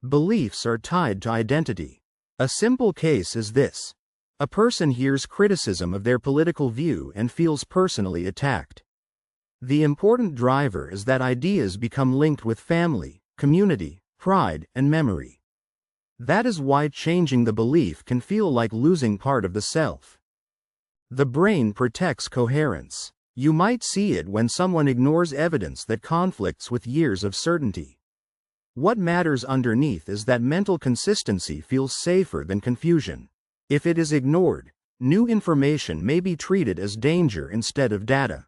Beliefs are tied to identity. A simple case is this. A person hears criticism of their political view and feels personally attacked. The important driver is that ideas become linked with family, community, pride, and memory. That is why changing the belief can feel like losing part of the self. The brain protects coherence. You might see it when someone ignores evidence that conflicts with years of certainty. What matters underneath is that mental consistency feels safer than confusion. If it is ignored, new information may be treated as danger instead of data.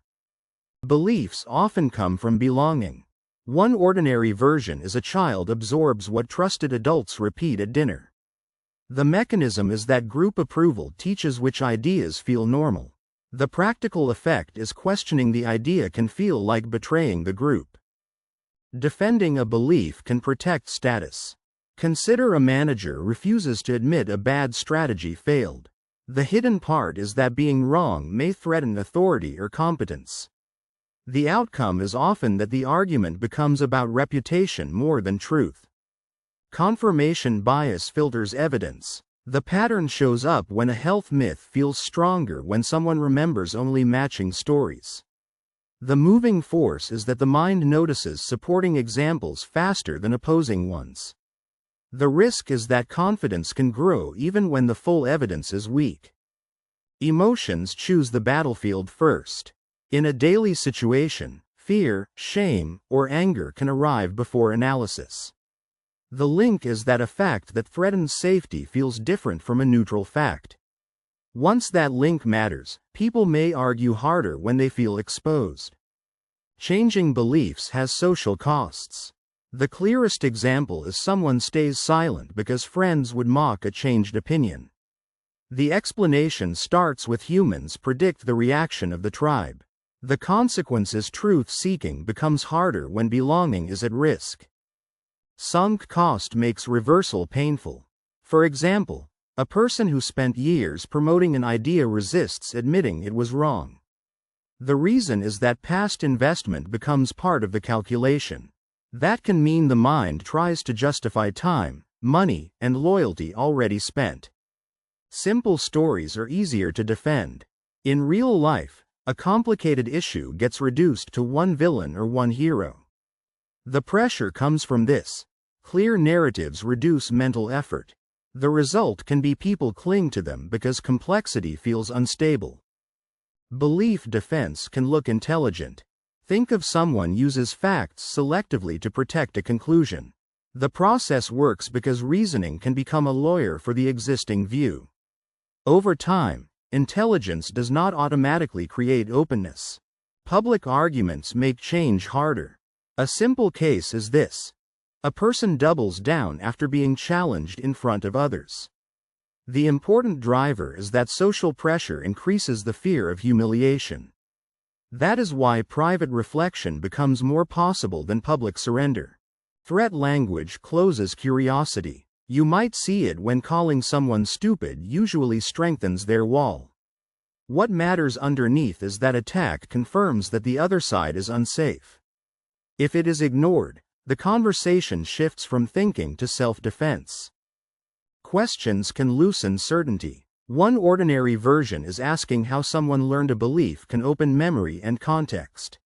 Beliefs often come from belonging. One ordinary version is a child absorbs what trusted adults repeat at dinner. The mechanism is that group approval teaches which ideas feel normal. The practical effect is questioning the idea can feel like betraying the group. Defending a belief can protect status. Consider a manager refuses to admit a bad strategy failed. The hidden part is that being wrong may threaten authority or competence. The outcome is often that the argument becomes about reputation more than truth. Confirmation bias filters evidence. The pattern shows up when a health myth feels stronger when someone remembers only matching stories. The moving force is that the mind notices supporting examples faster than opposing ones. The risk is that confidence can grow even when the full evidence is weak. Emotions choose the battlefield first. In a daily situation, fear, shame, or anger can arrive before analysis. The link is that a fact that threatens safety feels different from a neutral fact. Once that link matters, people may argue harder when they feel exposed. Changing beliefs has social costs. The clearest example is someone stays silent because friends would mock a changed opinion. The explanation starts with humans predict the reaction of the tribe. The consequence is truth-seeking becomes harder when belonging is at risk. Sunk cost makes reversal painful. For example, a person who spent years promoting an idea resists admitting it was wrong. The reason is that past investment becomes part of the calculation. That can mean the mind tries to justify time, money, and loyalty already spent. Simple stories are easier to defend. In real life, a complicated issue gets reduced to one villain or one hero. The pressure comes from this. Clear narratives reduce mental effort. The result can be people cling to them because complexity feels unstable. Belief defense can look intelligent. Think of someone uses facts selectively to protect a conclusion. The process works because reasoning can become a lawyer for the existing view. Over time, intelligence does not automatically create openness. Public arguments make change harder. A simple case is this. A person doubles down after being challenged in front of others. The important driver is that social pressure increases the fear of humiliation. That is why private reflection becomes more possible than public surrender. Threat language closes curiosity. You might see it when calling someone stupid usually strengthens their wall. What matters underneath is that attack confirms that the other side is unsafe. If it is ignored, the conversation shifts from thinking to self-defense. Questions can loosen certainty. One ordinary version is asking how someone learned a belief can open memory and context.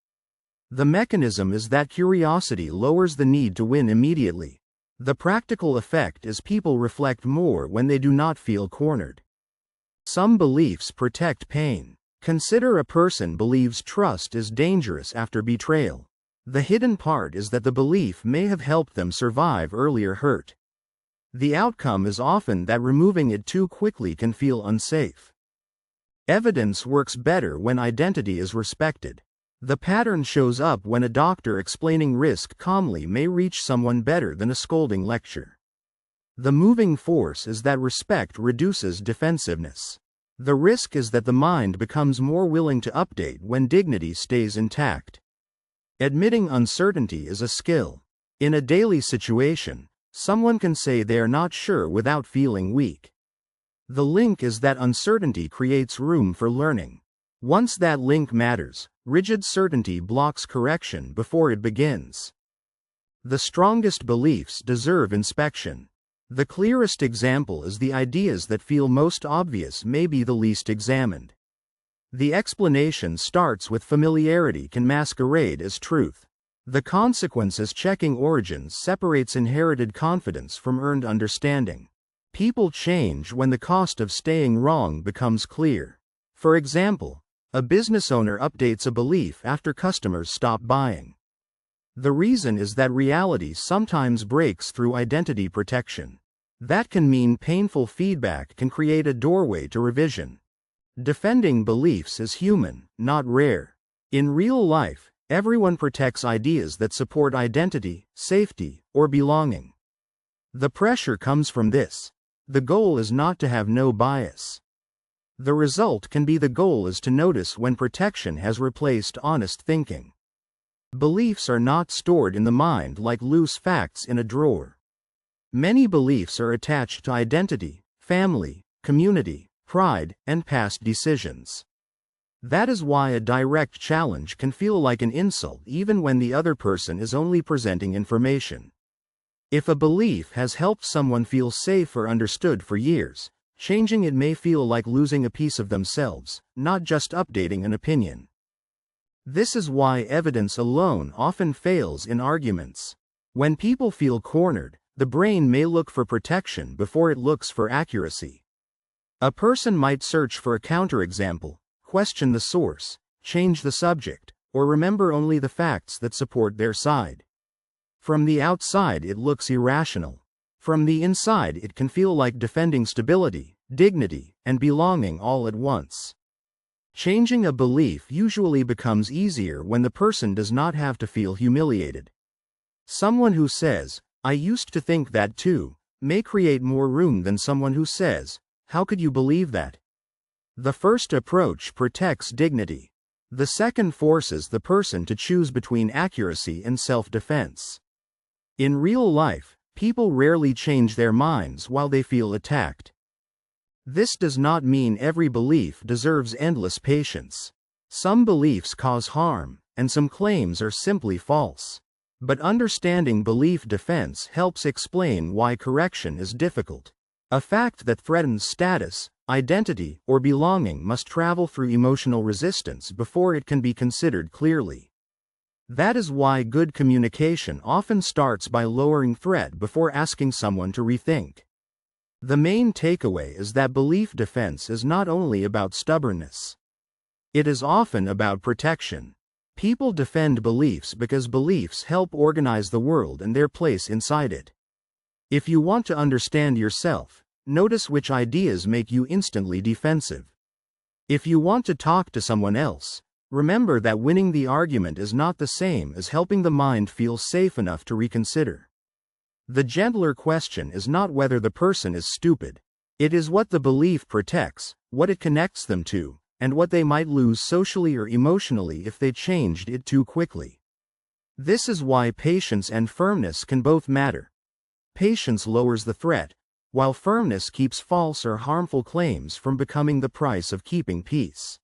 The mechanism is that curiosity lowers the need to win immediately. The practical effect is people reflect more when they do not feel cornered. Some beliefs protect pain. Consider a person believes trust is dangerous after betrayal. The hidden part is that the belief may have helped them survive earlier hurt. The outcome is often that removing it too quickly can feel unsafe. Evidence works better when identity is respected. The pattern shows up when a doctor explaining risk calmly may reach someone better than a scolding lecture. The moving force is that respect reduces defensiveness. The risk is that the mind becomes more willing to update when dignity stays intact. Admitting uncertainty is a skill. In a daily situation, someone can say they are not sure without feeling weak. The link is that uncertainty creates room for learning. Once that link matters, rigid certainty blocks correction before it begins. The strongest beliefs deserve inspection. The clearest example is the ideas that feel most obvious may be the least examined. The explanation starts with familiarity can masquerade as truth. The consequence is checking origins separates inherited confidence from earned understanding. People change when the cost of staying wrong becomes clear. For example, a business owner updates a belief after customers stop buying. The reason is that reality sometimes breaks through identity protection. That can mean painful feedback can create a doorway to revision. Defending beliefs is human, not rare. In real life, everyone protects ideas that support identity, safety, or belonging. The pressure comes from this. The goal is not to have no bias. The result can be the goal is to notice when protection has replaced honest thinking. Beliefs are not stored in the mind like loose facts in a drawer. Many beliefs are attached to identity, family, community, pride, and past decisions. That is why a direct challenge can feel like an insult even when the other person is only presenting information. If a belief has helped someone feel safe or understood for years, changing it may feel like losing a piece of themselves, not just updating an opinion. This is why evidence alone often fails in arguments. When people feel cornered, the brain may look for protection before it looks for accuracy. A person might search for a counterexample, question the source, change the subject, or remember only the facts that support their side. From the outside it looks irrational. From the inside it can feel like defending stability, dignity, and belonging all at once. Changing a belief usually becomes easier when the person does not have to feel humiliated. Someone who says, "I used to think that too," may create more room than someone who says, "How could you believe that?" The first approach protects dignity. The second forces the person to choose between accuracy and self-defense. In real life, people rarely change their minds while they feel attacked. This does not mean every belief deserves endless patience. Some beliefs cause harm, and some claims are simply false. But understanding belief defense helps explain why correction is difficult. A fact that threatens status, identity, or belonging must travel through emotional resistance before it can be considered clearly. That is why good communication often starts by lowering threat before asking someone to rethink. The main takeaway is that belief defense is not only about stubbornness. It is often about protection. People defend beliefs because beliefs help organize the world and their place inside it. If you want to understand yourself, notice which ideas make you instantly defensive. If you want to talk to someone else, remember that winning the argument is not the same as helping the mind feel safe enough to reconsider. The gentler question is not whether the person is stupid. It is what the belief protects, what it connects them to, and what they might lose socially or emotionally if they changed it too quickly. This is why patience and firmness can both matter. Patience lowers the threat, while firmness keeps false or harmful claims from becoming the price of keeping peace.